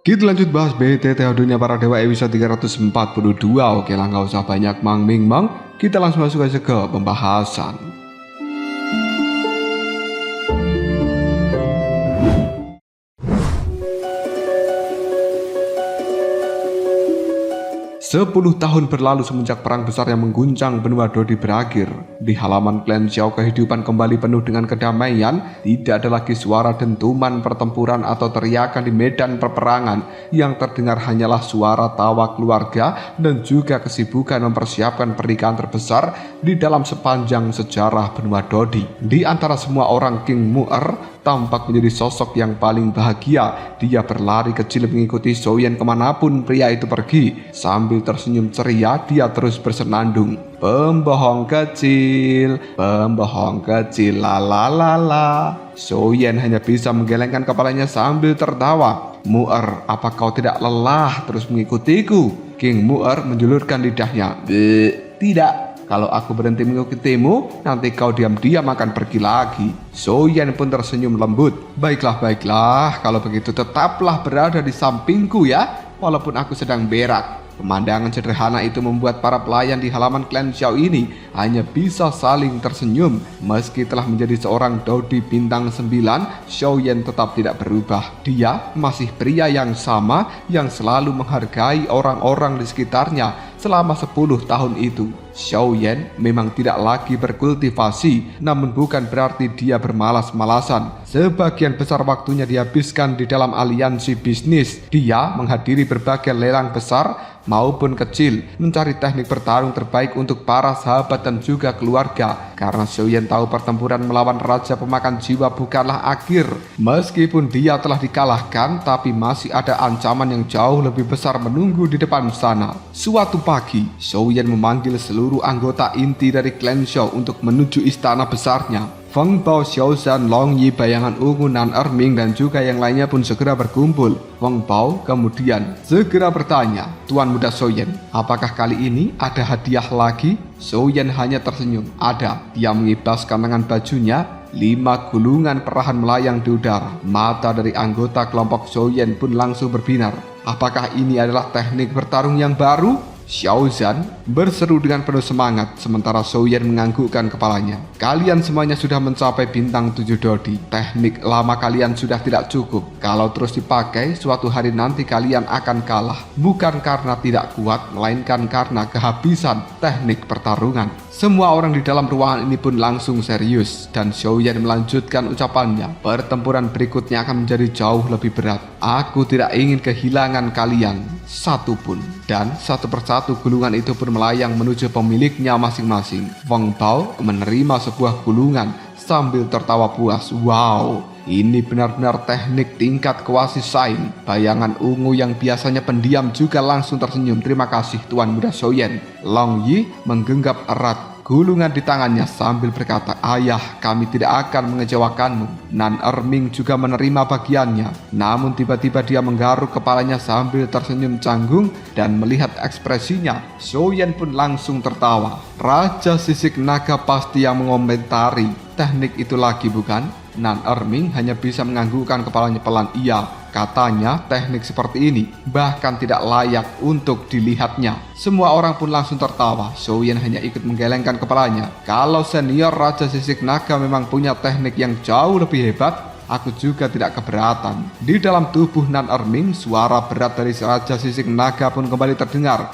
Kita lanjut bahas BTT Dunia Para Dewa episode 342. Oke lah, nggak usah banyak mang-ming mang. Kita langsung masuk aja ke pembahasan. 10 tahun berlalu semenjak perang besar yang mengguncang benua Dodi berakhir. Di halaman klan Xiao kehidupan kembali penuh dengan kedamaian. Tidak ada lagi suara dentuman pertempuran atau teriakan di medan peperangan. Yang terdengar hanyalah suara tawa keluarga dan juga kesibukan mempersiapkan pernikahan terbesar di dalam sepanjang sejarah benua Dodi. Di antara semua orang, King Mu'er tampak menjadi sosok yang paling bahagia. Dia berlari kecil mengikuti Xiaoyan kemanapun pria itu pergi. Sambil tersenyum ceria, dia terus bersenandung. Pembohong kecil, la la la la. Xiaoyan hanya bisa menggelengkan kepalanya sambil tertawa. Mu'er, apa kau tidak lelah terus mengikutiku? King Mu'er menjulurkan lidahnya. Tidak. Kalau aku berhenti mengikutimu, nanti kau diam-diam akan pergi lagi. Xiaoyan pun tersenyum lembut. Baiklah, kalau begitu tetaplah berada di sampingku ya, walaupun aku sedang berak. Pemandangan sederhana itu membuat para pelayan di halaman klan Xiao ini hanya bisa saling tersenyum. Meski telah menjadi seorang Dodi bintang 9, Xiaoyan tetap tidak berubah. Dia masih pria yang sama yang selalu menghargai orang-orang di sekitarnya selama 10 tahun itu. Xiaoyan memang tidak lagi berkultivasi, namun bukan berarti dia bermalas-malasan. Sebagian besar waktunya dihabiskan di dalam aliansi bisnis. Dia menghadiri berbagai lelang besar maupun kecil, mencari teknik bertarung terbaik untuk para sahabat dan juga keluarga. Karena Xiaoyan tahu pertempuran melawan Raja Pemakan Jiwa bukanlah akhir. Meskipun dia telah dikalahkan, tapi masih ada ancaman yang jauh lebih besar menunggu di depan sana. Suatu pagi, Xiaoyan memanggil seluruh anggota inti dari klan Xiao untuk menuju istana besarnya. Feng Bao, Xiaozhan, Long Yi, Bayangan Ungu, Nan Erming, dan juga yang lainnya pun segera berkumpul. Feng Bao kemudian segera bertanya, Tuan Muda Xiaoyan, apakah kali ini ada hadiah lagi? Xiaoyan hanya tersenyum. Ada. Dia mengibaskan tangan bajunya. 5 gulungan perahan melayang di udara. Mata dari anggota kelompok Xiaoyan pun langsung berbinar. Apakah ini adalah teknik bertarung yang baru? Xiaozhan berseru dengan penuh semangat, sementara Xiaoyan menganggukkan kepalanya. Kalian semuanya sudah mencapai bintang 7 Dodi. Teknik lama kalian sudah tidak cukup. Kalau terus dipakai, suatu hari nanti kalian akan kalah. Bukan karena tidak kuat, melainkan karena kehabisan teknik pertarungan. Semua orang di dalam ruangan ini pun langsung serius, dan Xiaoyan melanjutkan ucapannya. Pertempuran berikutnya akan menjadi jauh lebih berat. Aku tidak ingin kehilangan kalian satupun. Dan satu persatu gulungan itu pun melayang menuju pemiliknya masing-masing. Feng Bao menerima sebuah gulungan sambil tertawa puas. Wow, ini benar-benar teknik tingkat Kuasi Sain. Bayangan Ungu yang biasanya pendiam juga langsung tersenyum. Terima kasih Tuan Muda Xiaoyan. Long Yi menggenggam erat gulungan di tangannya sambil berkata, ayah, kami tidak akan mengecewakanmu. Nan Erming juga menerima bagiannya. Namun tiba-tiba dia menggaruk kepalanya sambil tersenyum canggung, dan melihat ekspresinya, Xiaoyan pun langsung tertawa. Raja Sisik Naga pasti yang mengomentari teknik itu lagi, bukan? Nan Erming hanya bisa menganggukkan kepalanya pelan. Iya, katanya teknik seperti ini bahkan tidak layak untuk dilihatnya. Semua orang pun langsung tertawa. Xiaoyan hanya ikut menggelengkan kepalanya. Kalau senior Raja Sisik Naga memang punya teknik yang jauh lebih hebat, aku juga tidak keberatan. Di dalam tubuh Nan Erming, suara berat dari Raja Sisik Naga pun kembali terdengar.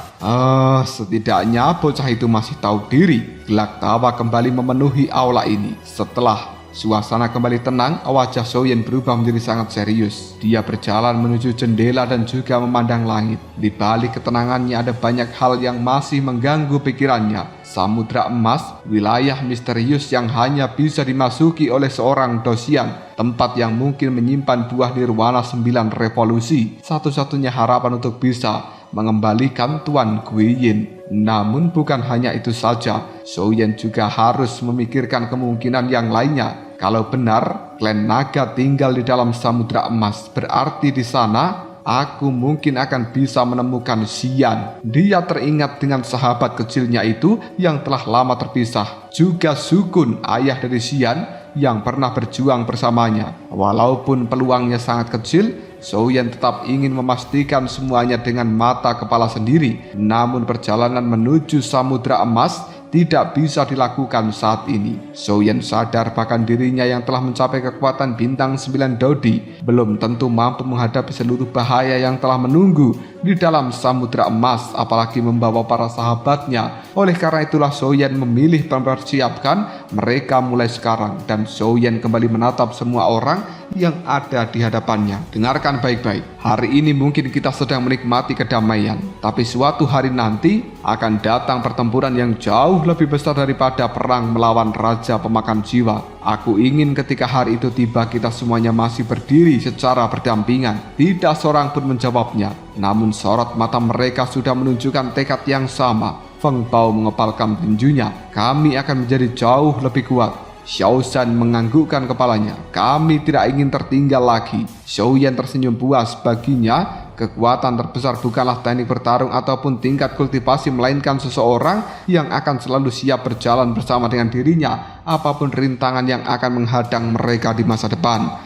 Setidaknya bocah itu masih tahu diri. Gelak tawa kembali memenuhi aula ini. Setelah suasana kembali tenang, wajah Xiaoyan berubah menjadi sangat serius. Dia berjalan menuju jendela dan juga memandang langit. Di balik ketenangannya ada banyak hal yang masih mengganggu pikirannya. Samudra emas, wilayah misterius yang hanya bisa dimasuki oleh seorang Dosian. Tempat yang mungkin menyimpan buah nirwana 9 revolusi. Satu-satunya harapan untuk bisa mengembalikan Tuan Guiyin. Namun bukan hanya itu saja, Xiaoyan juga harus memikirkan kemungkinan yang lainnya. Kalau benar klan naga tinggal di dalam samudra emas, berarti di sana aku mungkin akan bisa menemukan Xian. Dia teringat dengan sahabat kecilnya itu yang telah lama terpisah. Juga Sukun, ayah dari Xian, yang pernah berjuang bersamanya. Walaupun peluangnya sangat kecil, Zhou Yan tetap ingin memastikan semuanya dengan mata kepala sendiri. Namun perjalanan menuju Samudra Emas tidak bisa dilakukan saat ini. Zhou Yan sadar bahkan dirinya yang telah mencapai kekuatan bintang 9 Dodi belum tentu mampu menghadapi seluruh bahaya yang telah menunggu di dalam Samudra Emas, apalagi membawa para sahabatnya. Oleh karena itulah Zhou Yan memilih mempersiapkan mereka mulai sekarang, dan Zhou Yan kembali menatap semua orang yang ada di hadapannya. Dengarkan baik-baik. Hari ini mungkin kita sedang menikmati kedamaian, tapi suatu hari nanti akan datang pertempuran yang jauh lebih besar daripada perang melawan Raja Pemakan Jiwa. Aku ingin ketika hari itu tiba kita semuanya masih berdiri secara berdampingan. Tidak seorang pun menjawabnya, namun sorot mata mereka sudah menunjukkan tekad yang sama. Feng Bao mengepalkan tinjunya. Kami akan menjadi jauh lebih kuat. Xiao Shan menganggukkan kepalanya. Kami tidak ingin tertinggal lagi. Zhou Yan tersenyum puas. Baginya, kekuatan terbesar bukanlah teknik bertarung ataupun tingkat kultivasi, melainkan seseorang yang akan selalu siap berjalan bersama dengan dirinya apapun rintangan yang akan menghadang mereka di masa depan.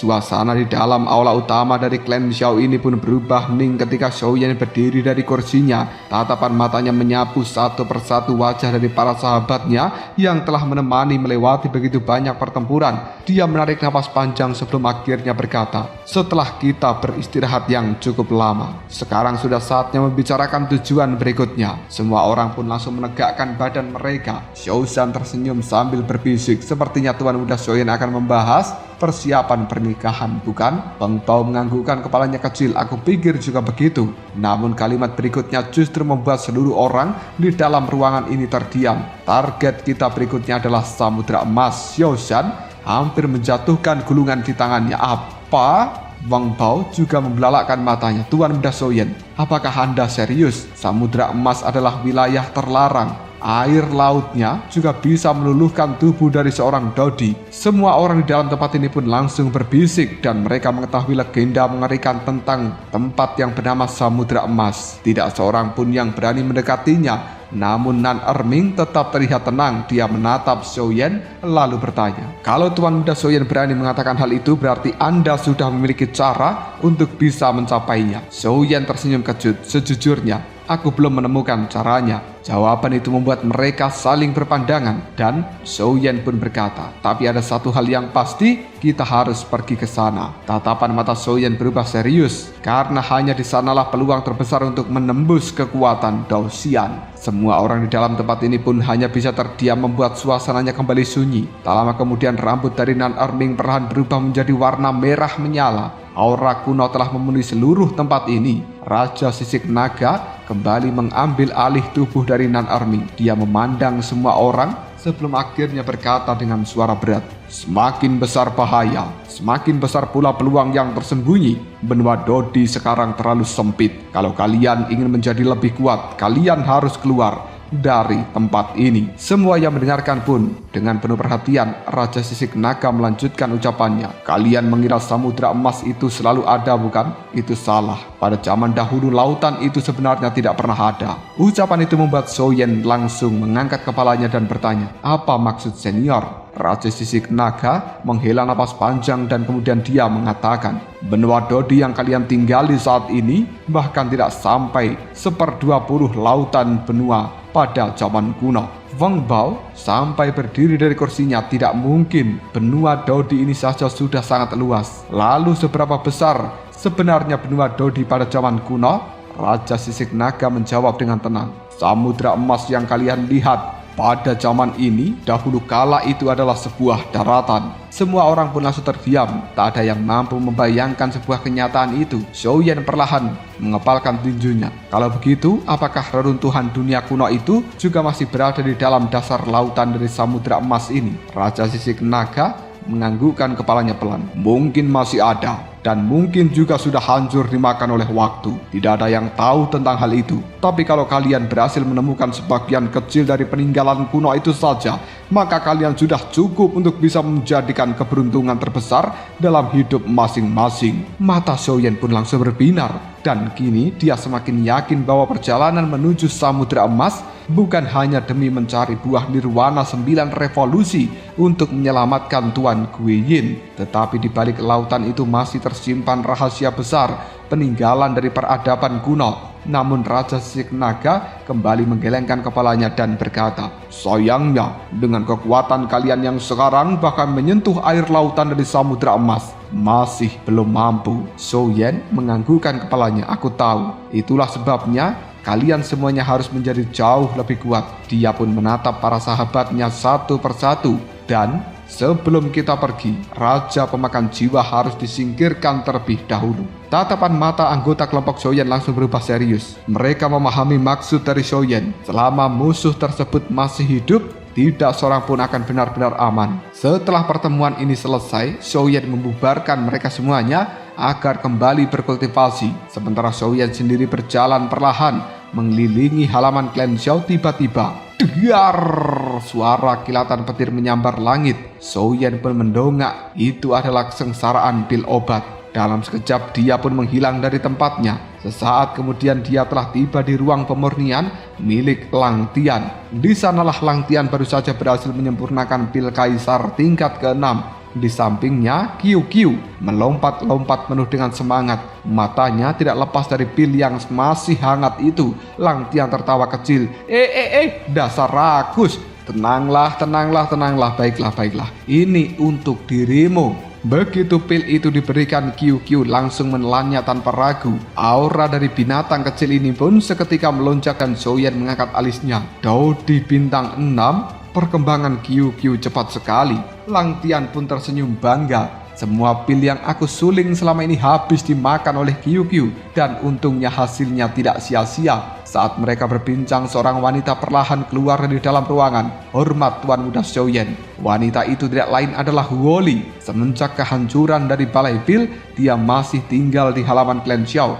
Suasana di dalam aula utama dari klan Xiao ini pun berubah hening ketika Zhou Yan berdiri dari kursinya. Tatapan matanya menyapu satu persatu wajah dari para sahabatnya yang telah menemani melewati begitu banyak pertempuran. Dia menarik napas panjang sebelum akhirnya berkata, "Setelah kita beristirahat yang cukup lama, sekarang sudah saatnya membicarakan tujuan berikutnya." Semua orang pun langsung menegakkan badan mereka. Xiao Shan tersenyum sambil berbisik, "Sepertinya Tuan Muda Zhou Yan akan membahas persiapan pernikahan, bukan?" Feng Bao menganggukkan kepalanya kecil. "Aku pikir juga begitu." Namun kalimat berikutnya justru membuat seluruh orang di dalam ruangan ini terdiam. "Target kita berikutnya adalah Samudra Emas." Xiao Shan hampir menjatuhkan gulungan di tangannya. "Apa?" Feng Bao juga membelalakkan matanya. "Tuan Muda Zhou Yan, apakah Anda serius? Samudra Emas adalah wilayah terlarang. Air lautnya juga bisa meluluhkan tubuh dari seorang Dodi." Semua orang di dalam tempat ini pun langsung berbisik, dan mereka mengetahui legenda mengerikan tentang tempat yang bernama Samudra Emas. Tidak seorang pun yang berani mendekatinya. Namun Nan Erming tetap terlihat tenang. Dia menatap Zhou Yan lalu bertanya, "Kalau Tuan Muda Zhou Yan berani mengatakan hal itu, berarti Anda sudah memiliki cara untuk bisa mencapainya." Zhou Yan tersenyum kejut. "Sejujurnya, aku belum menemukan caranya." Jawaban itu membuat mereka saling berpandangan, dan Zhou Yan pun berkata, "Tapi ada satu hal yang pasti, kita harus pergi ke sana." Tatapan mata Zhou Yan berubah serius, karena hanya di sanalah peluang terbesar untuk menembus kekuatan Dao Xian. Semua orang di dalam tempat ini pun hanya bisa terdiam, membuat suasananya kembali sunyi. Tak lama kemudian rambut dari Nan Erming perlahan berubah menjadi warna merah menyala. Aura kuno telah memenuhi seluruh tempat ini. Raja Sisik Naga kembali mengambil alih tubuh dari Nan Erming. Dia memandang semua orang sebelum akhirnya berkata dengan suara berat, "Semakin besar bahaya, semakin besar pula peluang yang tersembunyi. Benua Dodi sekarang terlalu sempit. Kalau kalian ingin menjadi lebih kuat, kalian harus keluar dari tempat ini." Semua yang mendengarkan pun dengan penuh perhatian. Raja Sisik Naga melanjutkan ucapannya, "Kalian mengira Samudra Emas itu selalu ada, bukan? Itu salah. Pada zaman dahulu lautan itu sebenarnya tidak pernah ada." Ucapan itu membuat Zhou Yan langsung mengangkat kepalanya dan bertanya, "Apa maksud senior?" Raja Sisik Naga menghela napas panjang dan kemudian dia mengatakan, "Benua Dodi yang kalian tinggali saat ini bahkan tidak sampai 1/20 lautan benua pada zaman kuno." Feng Bao sampai berdiri dari kursinya. Tidak mungkin, benua Dodi ini saja sudah sangat luas. Lalu seberapa besar sebenarnya benua Dodi pada zaman kuno? Raja Sisik Naga menjawab dengan tenang, "Samudra Emas yang kalian lihat pada zaman ini, dahulu kala itu adalah sebuah daratan." Semua orang pun langsung terdiam. Tak ada yang mampu membayangkan sebuah kenyataan itu. Zhou Yan perlahan mengepalkan tinjunya. "Kalau begitu, apakah reruntuhan dunia kuno itu juga masih berada di dalam dasar lautan dari Samudra Emas ini?" Raja Sisik Naga menganggukkan kepalanya pelan. "Mungkin masih ada, dan mungkin juga sudah hancur dimakan oleh waktu. Tidak ada yang tahu tentang hal itu. Tapi kalau kalian berhasil menemukan sebagian kecil dari peninggalan kuno itu saja, maka kalian sudah cukup untuk bisa menjadikan keberuntungan terbesar dalam hidup masing-masing. Mata Xiaoyan pun langsung berbinar, dan kini dia semakin yakin bahwa perjalanan menuju Samudra Emas bukan hanya demi mencari buah nirwana 9 revolusi untuk menyelamatkan Tuan Guiyin, tetapi di balik lautan itu masih tersimpan rahasia besar peninggalan dari peradaban kuno. Namun Raja Sisik Naga kembali menggelengkan kepalanya dan berkata, sayangnya dengan kekuatan kalian yang sekarang bahkan menyentuh air lautan dari Samudra Emas masih belum mampu. Xiaoyan menganggukkan kepalanya. Aku tahu, itulah sebabnya kalian semuanya harus menjadi jauh lebih kuat. Dia pun menatap para sahabatnya satu persatu. Dan sebelum kita pergi, Raja Pemakan Jiwa harus disingkirkan terlebih dahulu. Tatapan mata anggota kelompok Xiaoyan langsung berubah serius. Mereka memahami maksud dari Xiaoyan. Selama musuh tersebut masih hidup, tidak seorang pun akan benar-benar aman. Setelah pertemuan ini selesai, Xiaoyan membubarkan mereka semuanya agar kembali berkultivasi. Sementara Xiaoyan sendiri berjalan perlahan mengelilingi halaman klan Xiao. Tiba-tiba Dar! Suara kilatan petir menyambar langit. Xiaoyan pun mendongak. Itu adalah kesengsaraan pil obat. Dalam sekejap dia pun menghilang dari tempatnya. Sesaat kemudian dia telah tiba di ruang pemurnian milik Lang Tian. Di sanalah Lang Tian baru saja berhasil menyempurnakan pil kaisar tingkat ke-6. Di sampingnya Qiu Qiu melompat-lompat penuh dengan semangat. Matanya tidak lepas dari pil yang masih hangat itu. Lang Tian tertawa kecil. Dasar rakus. Tenanglah. Baiklah. Ini untuk dirimu. Begitu pil itu diberikan, Qiu Qiu langsung menelannya tanpa ragu. Aura dari binatang kecil ini pun seketika melonjak dan Xiaoyan mengangkat alisnya. Di bintang 6, perkembangan Qiu Qiu cepat sekali. Lang Tian pun tersenyum bangga. Semua pil yang aku suling selama ini habis dimakan oleh Qiu Qiu, dan untungnya hasilnya tidak sia-sia. Saat mereka berbincang, seorang wanita perlahan keluar dari dalam ruangan. Hormat Tuan Muda Xiaoyan. Wanita itu tidak lain adalah Huoli. Semenjak kehancuran dari balai pil, dia masih tinggal di halaman klan Xiao.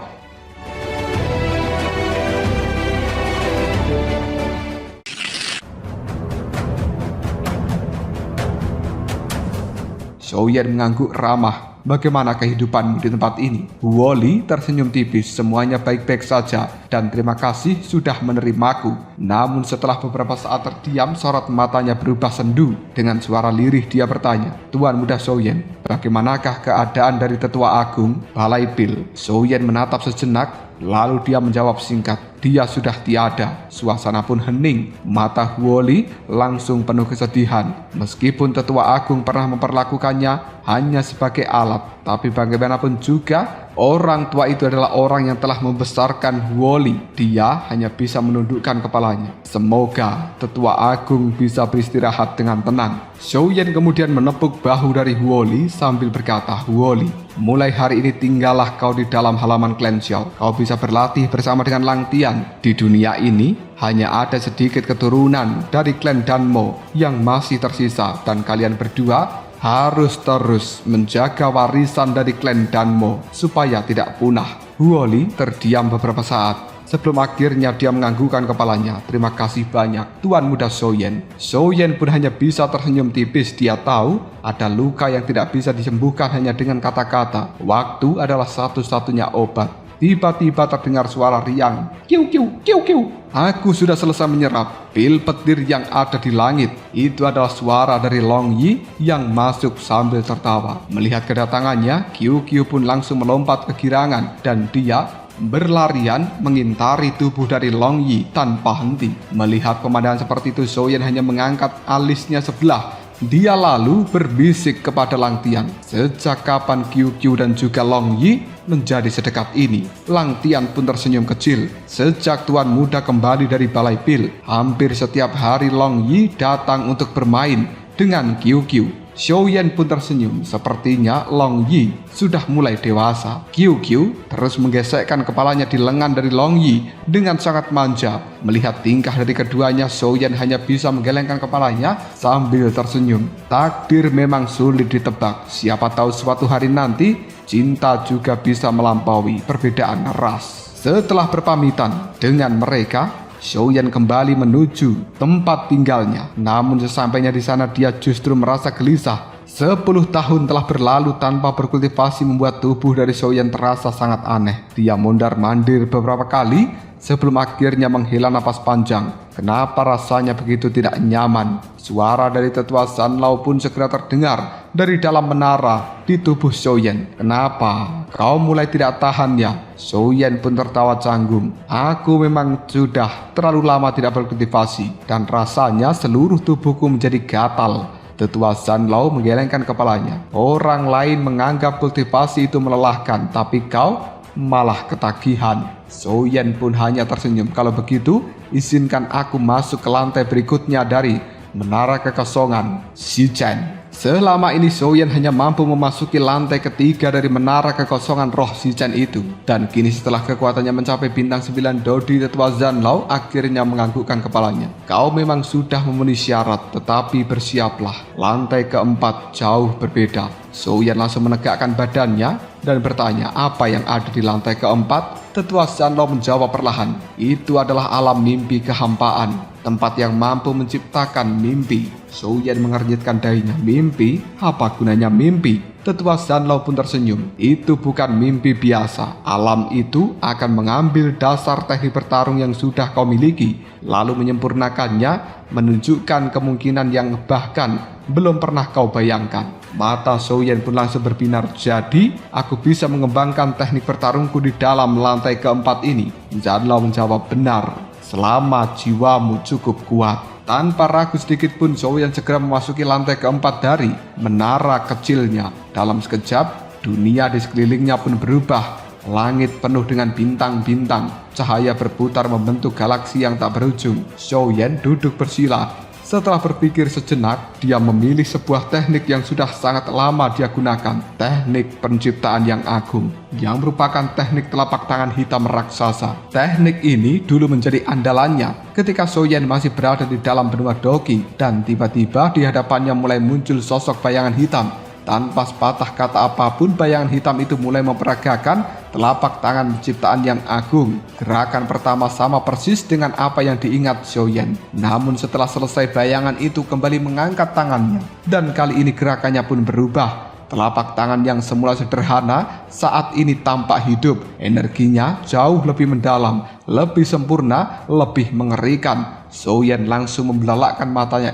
Xiaoyan mengangguk ramah. Bagaimana kehidupanmu di tempat ini? Huoli tersenyum tipis. Semuanya baik-baik saja dan terima kasih sudah menerimaku. Namun setelah beberapa saat terdiam, sorot matanya berubah sendu. Dengan suara lirih dia bertanya, Tuan Muda Xiaoyan, bagaimanakah keadaan dari Tetua Agung Balai Pil? Xiaoyan menatap sejenak. Lalu dia menjawab singkat, dia sudah tiada. Suasana pun hening. Mata Huoli langsung penuh kesedihan. Meskipun Tetua Agung pernah memperlakukannya hanya sebagai alat, tapi bagaimanapun juga orang tua itu adalah orang yang telah membesarkan Huoli. Dia hanya bisa menundukkan kepalanya. Semoga Tetua Agung bisa beristirahat dengan tenang. Xiaoyan kemudian menepuk bahu dari Huoli sambil berkata, Huoli, mulai hari ini tinggallah kau di dalam halaman klan Xiao. Kau bisa berlatih bersama dengan Lang Tian. Di dunia ini hanya ada sedikit keturunan dari klan Danmo yang masih tersisa, dan kalian berdua harus terus menjaga warisan dari klan Danmo supaya tidak punah. Huoli terdiam beberapa saat. Sebelum akhirnya dia menganggukkan kepalanya. Terima kasih banyak, Tuan Muda Xiaoyan. Xiaoyan pun hanya bisa tersenyum tipis. Dia tahu ada luka yang tidak bisa disembuhkan hanya dengan kata-kata. Waktu adalah satu-satunya obat. Tiba-tiba terdengar suara riang. Kiu kiu, kiu kiu. Aku sudah selesai menyerap pil petir yang ada di langit. Itu adalah suara dari Long Yi yang masuk sambil tertawa. Melihat kedatangannya, Qiu Qiu pun langsung melompat kegirangan dan dia berlarian mengintari tubuh dari Long Yi tanpa henti. Melihat pemandangan seperti itu, Xiaoyan hanya mengangkat alisnya sebelah. Dia lalu berbisik kepada Lang Tian, sejak kapan Qiu Qiu dan juga Long Yi menjadi sedekat ini? Lang Tian pun tersenyum kecil. Sejak Tuan Muda kembali dari Balai Pil, hampir setiap hari Long Yi datang untuk bermain dengan Qiu Qiu. Xiaoyan pun tersenyum, sepertinya Long Yi sudah mulai dewasa. Qiu terus menggesekkan kepalanya di lengan dari Long Yi dengan sangat manja. Melihat tingkah dari keduanya, Xiaoyan hanya bisa menggelengkan kepalanya sambil tersenyum. Takdir memang sulit ditebak. Siapa tahu suatu hari nanti cinta juga bisa melampaui perbedaan ras. Setelah berpamitan dengan mereka, Xiaoyan kembali menuju tempat tinggalnya. Namun sesampainya di sana dia justru merasa gelisah. 10 tahun telah berlalu tanpa berkultivasi membuat tubuh dari Xiaoyan terasa sangat aneh. Dia mondar-mandir beberapa kali sebelum akhirnya menghela napas panjang. Kenapa rasanya begitu tidak nyaman? Suara dari tetua Zanlao pun segera terdengar dari dalam menara di tubuh Xiaoyan. Kenapa? Kau mulai tidak tahan ya? Xiaoyan pun tertawa canggung. Aku memang sudah terlalu lama tidak berkultivasi dan rasanya seluruh tubuhku menjadi gatal. Tetua Zanlao menggelengkan kepalanya. Orang lain menganggap kultivasi itu melelahkan, tapi kau malah ketagihan. Xiaoyan pun hanya tersenyum. Kalau begitu, izinkan aku masuk ke lantai berikutnya dari menara kekosongan Shichen. Selama ini Xiaoyan hanya mampu memasuki lantai ketiga dari menara kekosongan roh Shichen itu. Dan kini setelah kekuatannya mencapai bintang 9 Dodi, tetua Zanlao akhirnya menganggukkan kepalanya. Kau memang sudah memenuhi syarat, tetapi bersiaplah. Lantai keempat jauh berbeda. Xiaoyan langsung menegakkan badannya dan bertanya apa yang ada di lantai keempat. Tetua Zanlao menjawab perlahan, itu adalah alam mimpi kehampaan, tempat yang mampu menciptakan mimpi. Xiaoyan mengernyitkan dahinya. Mimpi? Apa gunanya mimpi? Tetua Zanlao pun tersenyum. Itu bukan mimpi biasa. Alam itu akan mengambil dasar teknik bertarung yang sudah kau miliki, lalu menyempurnakannya, menunjukkan kemungkinan yang bahkan belum pernah kau bayangkan. Mata Xiaoyan pun langsung berbinar. Jadi, aku bisa mengembangkan teknik bertarungku di dalam lantai keempat ini. Zanlao menjawab, benar, selama jiwamu cukup kuat. Tanpa ragu sedikit pun, Xiaoyan segera memasuki lantai keempat dari menara kecilnya. Dalam sekejap, dunia di sekelilingnya pun berubah. Langit penuh dengan bintang-bintang. Cahaya berputar membentuk galaksi yang tak berujung. Xiaoyan duduk bersila. Setelah berpikir sejenak, dia memilih sebuah teknik yang sudah sangat lama dia gunakan. Teknik penciptaan yang agung, yang merupakan teknik telapak tangan hitam raksasa. Teknik ini dulu menjadi andalannya ketika Xiaoyan masih berada di dalam benua Doqi, dan tiba-tiba di hadapannya mulai muncul sosok bayangan hitam. Tanpa sepatah kata apapun, bayangan hitam itu mulai memperagakan telapak tangan penciptaan yang agung. Gerakan pertama sama persis dengan apa yang diingat Xiaoyan. Namun setelah selesai, bayangan itu kembali mengangkat tangannya. Dan kali ini gerakannya pun berubah. Telapak tangan yang semula sederhana saat ini tampak hidup. Energinya jauh lebih mendalam, lebih sempurna, lebih mengerikan. Xiaoyan langsung membelalakkan matanya.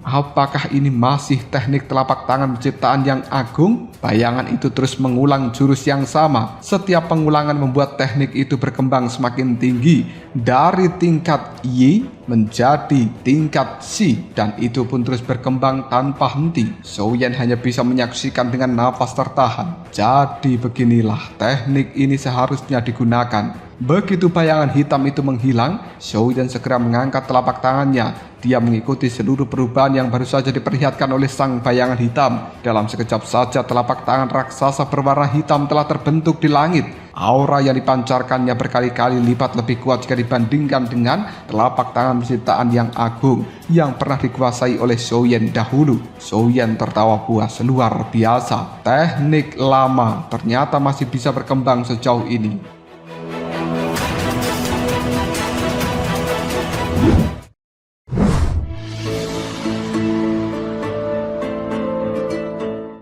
Apakah ini masih teknik telapak tangan penciptaan yang agung? Bayangan itu terus mengulang jurus yang sama. Setiap pengulangan membuat teknik itu berkembang semakin tinggi, dari tingkat Yi menjadi tingkat Shi, dan itu pun terus berkembang tanpa henti. Xiaoyan hanya bisa menyaksikan dengan nafas tertahan. Jadi beginilah teknik ini seharusnya digunakan. Begitu bayangan hitam itu menghilang, Xiaoyan segera mengangkat telapak tangannya. Dia mengikuti seluruh perubahan yang baru saja diperlihatkan oleh sang bayangan hitam. Dalam sekejap saja, telapak tangan raksasa berwarna hitam telah terbentuk di langit. Aura yang dipancarkannya berkali-kali lipat lebih kuat jika dibandingkan dengan telapak tangan penciptaan yang agung yang pernah dikuasai oleh Xiaoyan dahulu. Xiaoyan tertawa puas. Luar biasa, teknik lama ternyata masih bisa berkembang sejauh ini.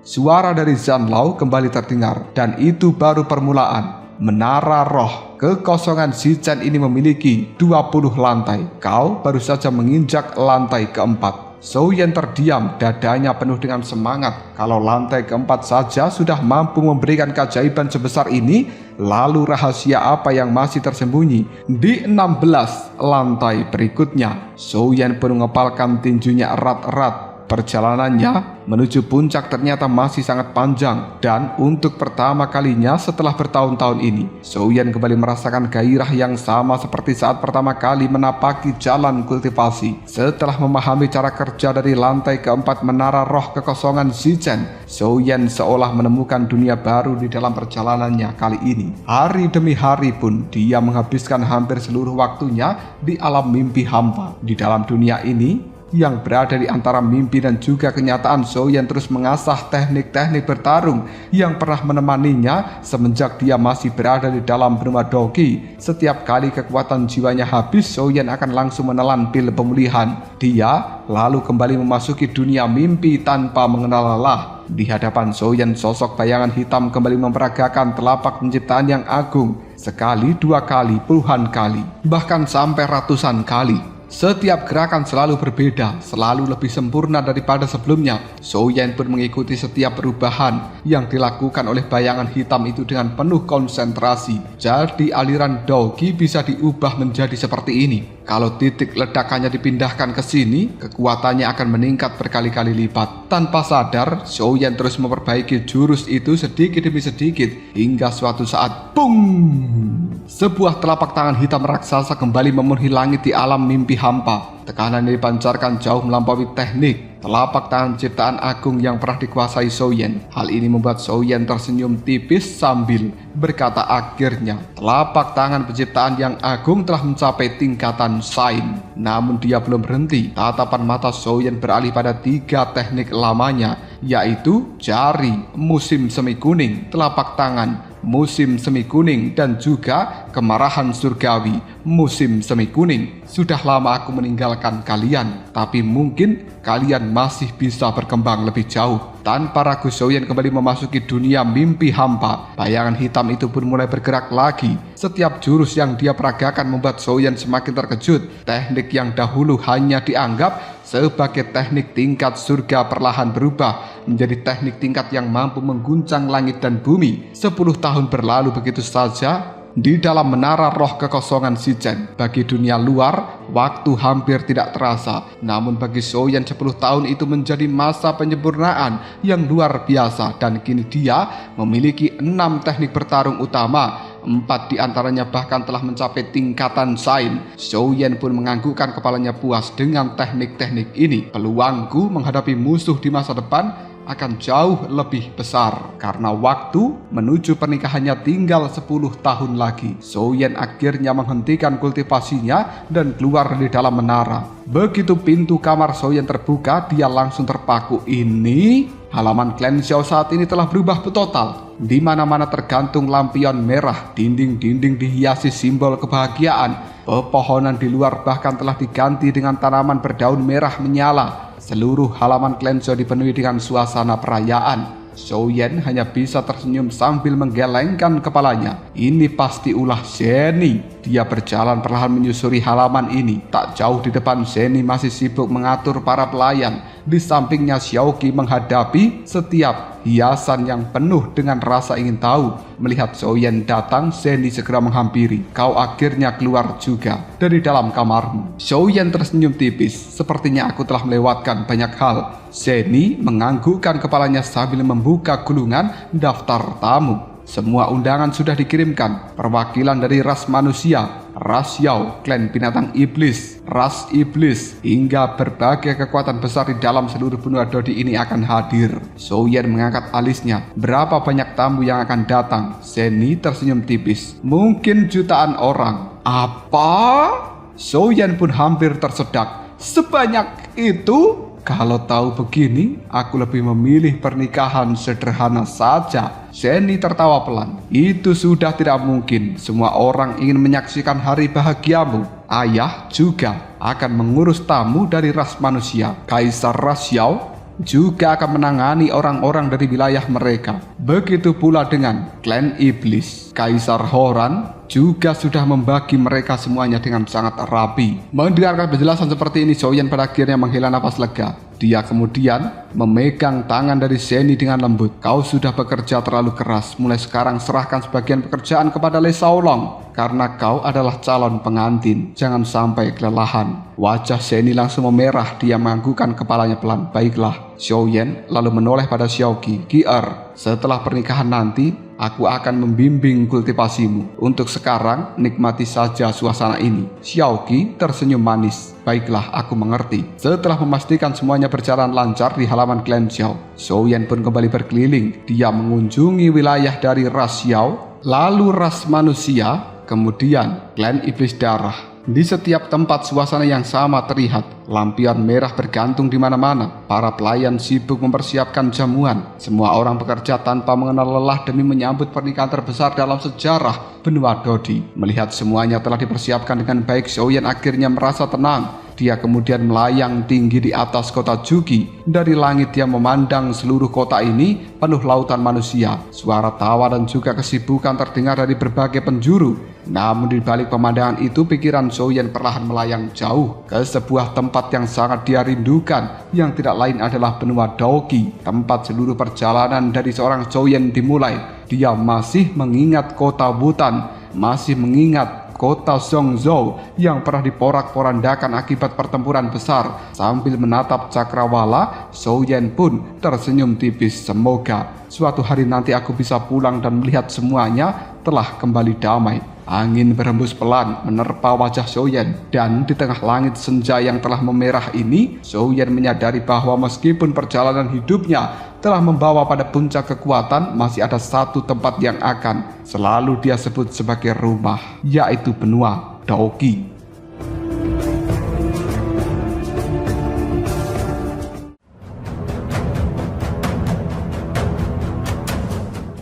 Suara dari Zanlao kembali terdengar, dan itu baru permulaan. Menara roh kekosongan Shichen ini memiliki 20 lantai. Kau baru saja menginjak lantai keempat. Xiaoyan terdiam, dadanya penuh dengan semangat. Kalau lantai keempat saja sudah mampu memberikan keajaiban sebesar ini, lalu rahasia apa yang masih tersembunyi di 16 lantai berikutnya? Xiaoyan pun mengepalkan tinjunya erat-erat. Perjalanannya menuju puncak ternyata masih sangat panjang, dan untuk pertama kalinya setelah bertahun-tahun ini, Souyan kembali merasakan gairah yang sama seperti saat pertama kali menapaki jalan kultivasi. Setelah memahami cara kerja dari lantai keempat menara roh kekosongan Shichen, Souyan seolah menemukan dunia baru di dalam perjalanannya kali ini. Hari demi hari pun dia menghabiskan hampir seluruh waktunya di alam mimpi hampa. Di dalam dunia ini yang berada di antara mimpi dan juga kenyataan, Souyan terus mengasah teknik-teknik bertarung yang pernah menemaninya semenjak dia masih berada di dalam benua Dogi. Setiap kali kekuatan jiwanya habis, Souyan akan langsung menelan pil pemulihan. Dia lalu kembali memasuki dunia mimpi tanpa mengenal lelah. Di hadapan Souyan, sosok bayangan hitam kembali memperagakan telapak penciptaan yang agung. Sekali, dua kali, puluhan kali, bahkan sampai ratusan kali. Setiap gerakan selalu berbeda, selalu lebih sempurna daripada sebelumnya. Souyan pun mengikuti setiap perubahan yang dilakukan oleh bayangan hitam itu dengan penuh konsentrasi. Jadi aliran Dogi bisa diubah menjadi seperti ini. Kalau titik ledakannya dipindahkan ke sini, kekuatannya akan meningkat berkali-kali lipat. Tanpa sadar, Souyan terus memperbaiki jurus itu sedikit demi sedikit, hingga suatu saat, BUNG! Sebuah telapak tangan hitam raksasa kembali memenuhi langit di alam mimpi hampa. Tekanan yang dipancarkan jauh melampaui teknik telapak tangan ciptaan agung yang pernah dikuasai Souyan. Hal ini membuat Souyan tersenyum tipis sambil berkata, akhirnya telapak tangan penciptaan yang agung telah mencapai tingkatan Sain. Namun dia belum berhenti. Tatapan mata Souyan beralih pada 3 teknik lamanya, yaitu jari, musim semi kuning, telapak tangan, musim semi kuning, dan juga kemarahan surgawi, musim semi kuning. Sudah lama aku meninggalkan kalian, tapi mungkin kalian masih bisa berkembang lebih jauh. Tanpa ragu, Souyan kembali memasuki dunia mimpi hampa. Bayangan hitam itu pun mulai bergerak lagi. Setiap jurus yang dia peragakan membuat Souyan semakin terkejut. Teknik yang dahulu hanya dianggap sebagai teknik tingkat surga perlahan berubah menjadi teknik tingkat yang mampu mengguncang langit dan bumi. 10 tahun berlalu begitu saja di dalam menara roh kekosongan Shichen. Bagi dunia luar, waktu hampir tidak terasa. Namun bagi Souyan 10 tahun itu menjadi masa penyempurnaan yang luar biasa. Dan kini dia memiliki 6 teknik bertarung utama. 4 diantaranya bahkan telah mencapai tingkatan Sain. Souyan pun menganggukkan kepalanya puas dengan teknik-teknik ini. Peluangku menghadapi musuh di masa depan akan jauh lebih besar karena waktu menuju pernikahannya tinggal 10 tahun lagi. Souyan akhirnya menghentikan kultivasinya dan keluar dari dalam menara. Begitu pintu kamar Souyan terbuka, dia langsung terpaku. Ini halaman klan Xiao saat ini telah berubah total. Di mana-mana tergantung lampion merah, dinding-dinding dihiasi simbol kebahagiaan. Pepohonan di luar bahkan telah diganti dengan tanaman berdaun merah menyala. Seluruh halaman klan Xiao dipenuhi dengan suasana perayaan. Souyan hanya bisa tersenyum sambil menggelengkan kepalanya. Ini pasti ulah Zeni. Dia berjalan perlahan menyusuri halaman ini. Tak jauh di depan, Zeni masih sibuk mengatur para pelayan. Di sampingnya, Xiaoqi menghadapi setiap hiasan yang penuh dengan rasa ingin tahu. Melihat Souyan datang, Zeni segera menghampiri. Kau akhirnya keluar juga dari dalam kamarmu. Souyan tersenyum tipis. Sepertinya aku telah melewatkan banyak hal. Zeni menganggukkan kepalanya sambil membuka gulungan daftar tamu. Semua undangan sudah dikirimkan. Perwakilan dari ras manusia, ras Yao, klan binatang iblis, ras iblis, hingga berbagai kekuatan besar di dalam seluruh benua Dodi ini akan hadir. Souyan mengangkat alisnya. Berapa banyak tamu yang akan datang? Zeni tersenyum tipis. Mungkin jutaan orang. Apa? Souyan pun hampir tersedak. Sebanyak itu? Kalau tahu begini, aku lebih memilih pernikahan sederhana saja. Zeni tertawa pelan. Itu sudah tidak mungkin. Semua orang ingin menyaksikan hari bahagiamu. Ayah juga akan mengurus tamu dari ras manusia. Kaisar ras Yao juga akan menangani orang-orang dari wilayah mereka. Begitu pula dengan klan iblis. Kaisar Horan juga sudah membagi mereka semuanya dengan sangat rapi. Mendengarkan penjelasan seperti ini, Souyan pada akhirnya menghela nafas lega. Dia kemudian memegang tangan dari Zeni dengan lembut. Kau sudah bekerja terlalu keras. Mulai sekarang serahkan sebagian pekerjaan kepada Le Shaolong. Karena kau adalah calon pengantin. Jangan sampai kelelahan. Wajah Zeni langsung memerah. Dia menganggukkan kepalanya pelan. Baiklah. Xiao Yan lalu menoleh pada Xiaoqi. Ki-er, setelah pernikahan nanti, aku akan membimbing kultivasimu. Untuk sekarang, nikmati saja suasana ini. Xiaoqi tersenyum manis. Baiklah, aku mengerti. Setelah memastikan semuanya berjalan lancar di halaman klan Xiao, Xiao Yan pun kembali berkeliling. Dia mengunjungi wilayah dari ras Xiao, lalu ras manusia, kemudian klan iblis darah. Di setiap tempat suasana yang sama terlihat. Lampion merah bergantung di mana-mana. Para pelayan sibuk mempersiapkan jamuan. Semua orang bekerja tanpa mengenal lelah demi menyambut pernikahan terbesar dalam sejarah benua Dodi. Melihat semuanya telah dipersiapkan dengan baik, Xiao Yan akhirnya merasa tenang. Dia kemudian melayang tinggi di atas kota Jugi. Dari langit dia memandang seluruh kota ini penuh lautan manusia. Suara tawa dan juga kesibukan terdengar dari berbagai penjuru. Namun di balik pemandangan itu, pikiran Xiao Yan perlahan melayang jauh ke sebuah tempat yang sangat dia rindukan, yang tidak lain adalah benua Daoqi, tempat seluruh perjalanan dari seorang Xiao Yan dimulai. Dia masih mengingat kota Wutan, masih mengingat kota Zhongzhou yang pernah diporak-porandakan akibat pertempuran besar. Sambil menatap cakrawala, Xiao Yan pun tersenyum tipis. Semoga suatu hari nanti aku bisa pulang dan melihat semuanya telah kembali damai. Angin berhembus pelan menerpa wajah Xiao Yan, dan di tengah langit senja yang telah memerah ini, Xiao Yan menyadari bahwa meskipun perjalanan hidupnya telah membawa pada puncak kekuatan, masih ada satu tempat yang akan selalu dia sebut sebagai rumah, yaitu benua Daoqi.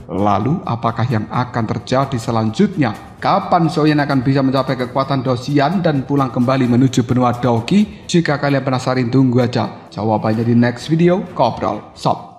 Lalu apakah yang akan terjadi selanjutnya? Kapan Xiao Yan akan bisa mencapai kekuatan Dosian dan pulang kembali menuju benua Daoqi? Jika kalian penasaran, tunggu aja jawabannya di next video. Ngobrol Sob.